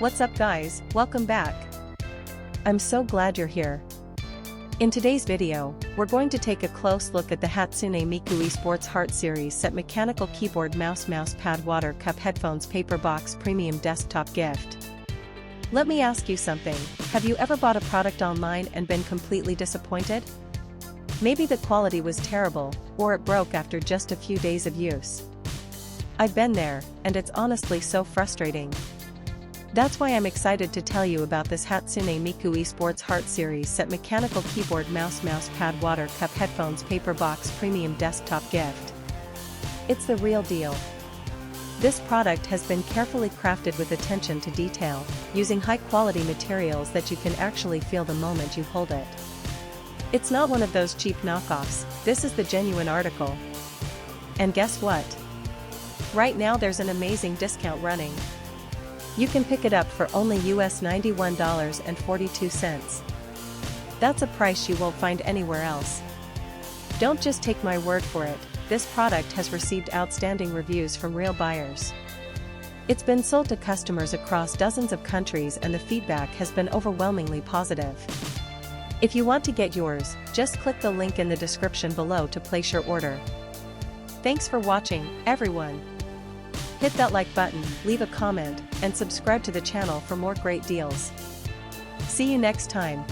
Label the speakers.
Speaker 1: What's up guys, welcome back. I'm so glad you're here. In today's video, we're going to take a close look at the Hatsune Miku Esports Heart Series Set Mechanical Keyboard Mouse Pad Water Cup Headphones Paper Box Premium Desktop Gift. Let me ask you something, have you ever bought a product online and been completely disappointed? Maybe the quality was terrible, or it broke after just a few days of use. I've been there, and it's honestly so frustrating. That's why I'm excited to tell you about this Hatsune Miku Esports Heart Series Set Mechanical Keyboard Mouse Pad Water Cup Headphones Paper Box Premium Desktop Gift. It's the real deal. This product has been carefully crafted with attention to detail, using high-quality materials that you can actually feel the moment you hold it. It's not one of those cheap knockoffs, this is the genuine article. And guess what? Right now there's an amazing discount running. You can pick it up for only US $91.42. That's a price you won't find anywhere else. Don't just take my word for it, this product has received outstanding reviews from real buyers. It's been sold to customers across dozens of countries and the feedback has been overwhelmingly positive. If you want to get yours, just click the link in the description below to place your order. Thanks for watching, everyone. Hit that like button, leave a comment, and subscribe to the channel for more great deals. See you next time.